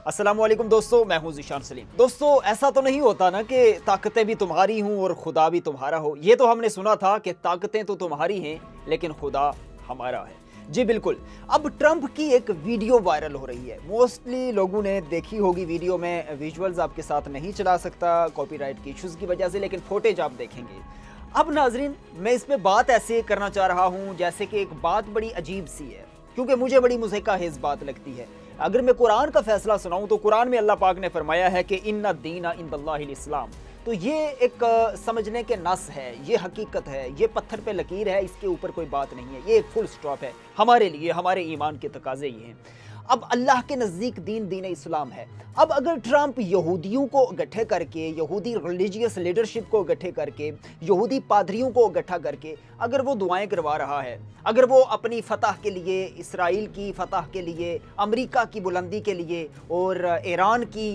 अस्सलाम वालेकुम दोस्तों, मैं हूं ज़ीशान सलीम। दोस्तों, ऐसा तो नहीं होता ना कि ताकतें भी तुम्हारी हूं और खुदा भी तुम्हारा हो। ये तो हमने सुना था कि ताकतें तो तुम्हारी हैं लेकिन खुदा हमारा है। जी बिल्कुल। अब ट्रंप की एक वीडियो वायरल हो रही है। मोस्टली लोगों ने देखी होगी वीडियो में विजुअल्स आपके साथ नहीं चला सकता कॉपीराइट के इश्यूज़ की वजह से, लेकिन फुटेज आप देखेंगे। अब नाजरीन, मैं इस पे बात ऐसे करना चाह रहा हूँ जैसे कि एक बात बड़ी अजीब सी है, क्योंकि मुझे बड़ी मुज़हिका हेज़ बात लगती है। अगर मैं कुरान का फैसला सुनाऊं तो कुरान में अल्लाह पाक ने फरमाया है कि इन्ना दीना इंदल्लाहिल इस्लाम। तो ये एक समझने के नस है, ये हकीकत है, ये पत्थर पे लकीर है, इसके ऊपर कोई बात नहीं है, ये एक फुल स्टॉप है हमारे लिए, हमारे ईमान के तकाजे ये हैं। अब अल्लाह के नज़दीक दीन इस्लाम है। अब अगर ट्रंप यहूदियों को इकट्ठे करके, यहूदी रिलीजियस लीडरशिप को इकट्ठे करके, यहूदी पादरियों को इकट्ठा करके अगर वो दुआएं करवा रहा है, अगर वो अपनी फतह के लिए, इसराइल की फतह के लिए, अमेरिका की बुलंदी के लिए और ईरान की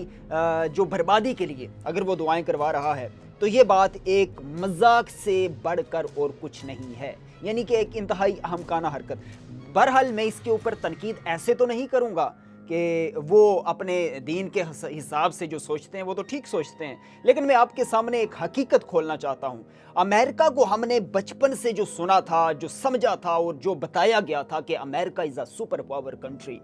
जो बर्बादी के लिए अगर वो दुआएं करवा रहा है, तो ये बात एक मजाक से बढ़कर और कुछ नहीं है, यानी कि एक इंतहाई अहमकाना हरकत। बहरहाल मैं इसके ऊपर तनकीद ऐसे तो नहीं करूँगा कि वो अपने दीन के हिसाब से जो सोचते हैं वो तो ठीक सोचते हैं, लेकिन मैं आपके सामने एक हकीकत खोलना चाहता हूँ। अमेरिका को हमने बचपन से जो सुना था, जो समझा था और जो बताया गया था कि America is a super power country,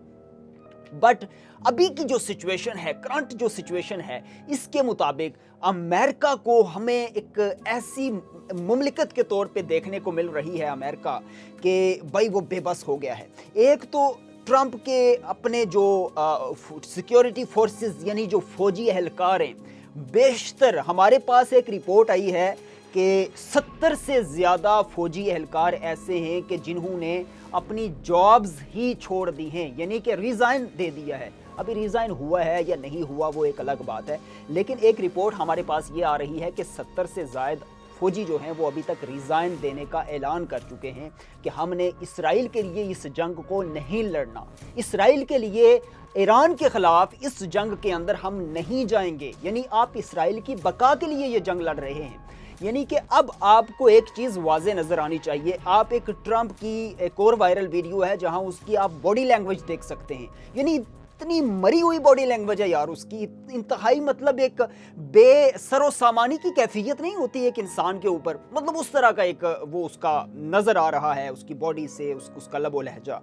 but अभी की जो सिचुएशन है, करंट जो सिचुएशन है, इसके मुताबिक अमेरिका को हमें एक ऐसी मुमलिकत के तौर पे देखने को मिल रही है अमेरिका कि भाई वो बेबस हो गया है। एक तो ट्रंप के अपने जो सिक्योरिटी फोर्सेस यानी जो फौजी एहलकार हैं, बेशतर हमारे पास एक रिपोर्ट आई है कि 70 से ज़्यादा फौजी एहलकार ऐसे हैं कि जिन्होंने अपनी जॉब्स ही छोड़ दी हैं, यानी कि रिज़ाइन दे दिया है। अभी रिज़ाइन हुआ है या नहीं हुआ वो एक अलग बात है, लेकिन एक रिपोर्ट हमारे पास ये आ रही है कि 70 से ज़ायद फौजी जो हैं वो अभी तक रिज़ाइन देने का ऐलान कर चुके हैं कि हमने इसराइल के लिए इस जंग को नहीं लड़ना, इसराइल के लिए, ईरान के ख़िलाफ़ इस जंग के अंदर हम नहीं जाएंगे। यानी आप इसराइल की बका के लिए ये जंग लड़ रहे हैं। यानी कि अब आपको एक चीज़ वाज़े नज़र आनी चाहिए। आप एक ट्रंप की एक और वायरल वीडियो है जहां उसकी आप बॉडी लैंग्वेज देख सकते हैं, यानी इतनी मरी हुई बॉडी लैंग्वेज है यार उसकी, इंतहाई मतलब एक बेसरो सामानी की कैफियत नहीं होती एक इंसान के ऊपर, मतलब उस तरह का एक वो उसका नज़र आ रहा है उसकी बॉडी से, उसका लबो लहजा।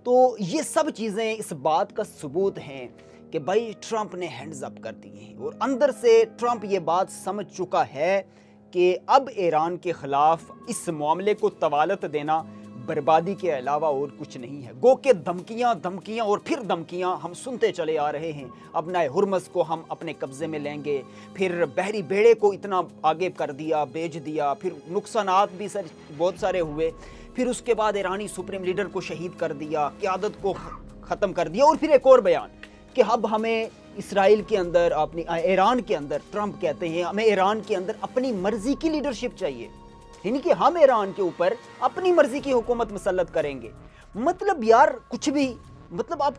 तो ये सब चीज़ें इस बात का सबूत हैं कि भाई ट्रंप ने हैंड्स अप कर दिए हैं और अंदर से ट्रंप ये बात समझ चुका है कि अब ईरान के ख़िलाफ़ इस मामले को तवालत देना बर्बादी के अलावा और कुछ नहीं है। गो के धमकियाँ और फिर धमकियाँ हम सुनते चले आ रहे हैं। अपना हुर्मस को हम अपने कब्ज़े में लेंगे, फिर बहरी बेड़े को इतना आगे कर दिया, बेच दिया, फिर नुकसानात भी बहुत सारे हुए, फिर उसके बाद ईरानी सुप्रीम लीडर को शहीद कर दिया, क़यादत को ख़त्म कर दिया, और फिर एक और बयान कि अब हमें इसराइल के अंदर, अपनी ईरान के अंदर, ट्रंप कहते हैं हमें ईरान के अंदर अपनी मर्जी की लीडरशिप चाहिए, यानी कि हम ईरान के ऊपर अपनी मर्जी की हुकूमत मुसल्लत करेंगे। मतलब यार कुछ भी, मतलब आप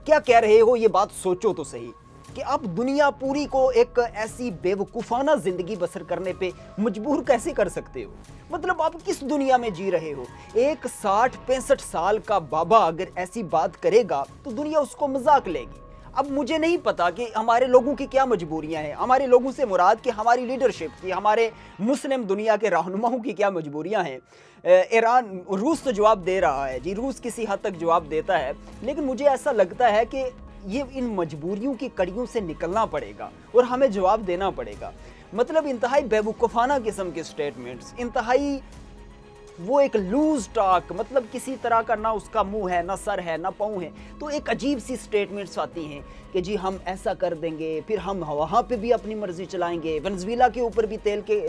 क्या कह रहे हो, ये बात सोचो तो सही कि आप दुनिया पूरी को एक ऐसी बेवकूफ़ाना ज़िंदगी बसर करने पे मजबूर कैसे कर सकते हो। मतलब आप किस दुनिया में जी रहे हो। एक 60-65 साल का बाबा अगर ऐसी बात करेगा तो दुनिया उसको मजाक लेगी। अब मुझे नहीं पता कि हमारे लोगों की क्या मजबूरियां हैं, हमारे लोगों से मुराद कि हमारी लीडरशिप की, हमारे मुस्लिम दुनिया के रहनुमाओं की क्या मजबूरियां हैं। ईरान, रूस तो जवाब दे रहा है जी, रूस किसी हद तक जवाब देता है, लेकिन मुझे ऐसा लगता है कि ये इन मजबूरियों की कड़ियों से निकलना पड़ेगा और हमें जवाब देना पड़ेगा। मतलब इंतहाई बेवकूफ़ाना किस्म के स्टेटमेंट्स, इंतहाई वो एक लूज टॉक, मतलब किसी तरह का ना उसका मुंह है, ना सर है, ना पाँव है, तो एक अजीब सी स्टेटमेंट्स आती हैं कि जी हम ऐसा कर देंगे, फिर हम वहाँ पे भी अपनी मर्जी चलाएंगे। वेनेज़ुएला के ऊपर भी तेल के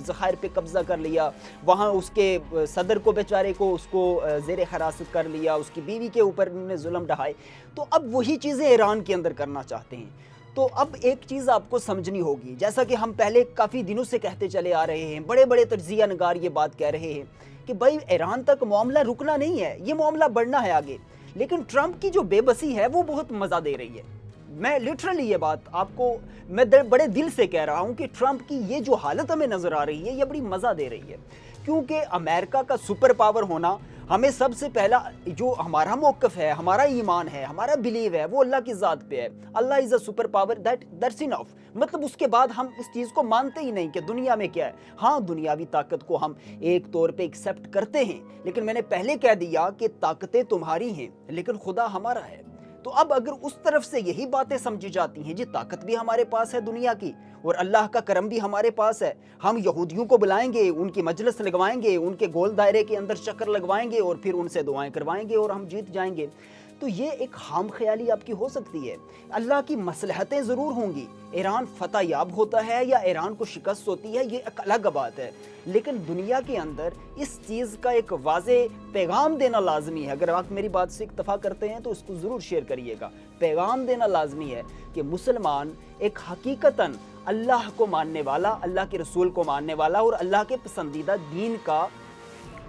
ज़खायर पे कब्ज़ा कर लिया, वहाँ उसके सदर को बेचारे को उसको ज़ेर हिरासत कर लिया, उसकी बीवी के ऊपर उन्होंने जुल्म ढहाए। तो अब वही चीज़ें ईरान के अंदर करना चाहते हैं। तो अब एक चीज़ आपको समझनी होगी, जैसा कि हम पहले काफ़ी दिनों से कहते चले आ रहे हैं, बड़े बड़े तज्ज़िया नगार ये बात कह रहे हैं कि भाई ईरान तक मामला रुकना नहीं है, ये मामला बढ़ना है आगे। लेकिन ट्रंप की जो बेबसी है वो बहुत मज़ा दे रही है। मैं लिटरली ये बात आपको मैं बड़े दिल से कह रहा हूँ कि ट्रंप की ये जो हालत हमें नज़र आ रही है ये बड़ी मज़ा दे रही है, क्योंकि अमेरिका का सुपर पावर होना ہمیں سب سے پہلا جو ہمارا موقف ہے، ہمارا ایمان ہے، ہمارا بلیو ہے، وہ اللہ کی ذات پہ ہے. اللہ is a super power, that's enough. مطلب اس کے بعد ہم اس چیز کو مانتے ہی نہیں کہ دنیا میں کیا ہے. ہاں دنیاوی طاقت کو ہم ایک طور پہ ایکسیپٹ کرتے ہیں، لیکن میں نے پہلے کہہ دیا کہ طاقتیں تمہاری ہیں لیکن خدا ہمارا ہے. تو اب اگر اس طرف سے یہی باتیں سمجھی جاتی ہیں، جی طاقت بھی ہمارے پاس ہے دنیا کی اور اللہ کا کرم بھی ہمارے پاس ہے، ہم یہودیوں کو بلائیں گے، ان کی مجلس لگوائیں گے، ان کے گول دائرے کے اندر چکر لگوائیں گے اور پھر ان سے دعائیں کروائیں گے اور ہم جیت جائیں گے، تو یہ ایک خام خیالی آپ کی ہو سکتی ہے. اللہ کی مصلحتیں ضرور ہوں گی. ایران فتح یاب ہوتا ہے یا ایران کو شکست ہوتی ہے، یہ ایک الگ بات ہے، لیکن دنیا کے اندر اس چیز کا ایک واضح پیغام دینا لازمی ہے. اگر آپ میری بات سے اکتفا کرتے ہیں تو اس کو ضرور شیئر کریے گا. پیغام دینا لازمی ہے کہ مسلمان ایک حقیقتاً اللہ کو ماننے والا، اللہ کے رسول کو ماننے والا اور اللہ کے پسندیدہ دین کا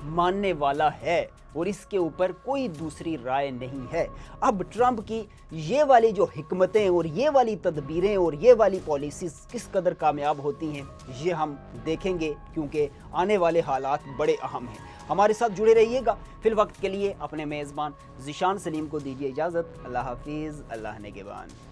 ماننے والا ہے، اور اس کے اوپر کوئی دوسری رائے نہیں ہے. اب ٹرمپ کی یہ والی جو حکمتیں اور یہ والی تدبیریں اور یہ والی پالیسیز کس قدر کامیاب ہوتی ہیں یہ ہم دیکھیں گے، کیونکہ آنے والے حالات بڑے اہم ہیں. ہمارے ساتھ جڑے رہیے گا. فی الوقت کے لیے اپنے میزبان ذیشان سلیم کو دیجیے اجازت. اللہ حافظ. اللہ نگہبان.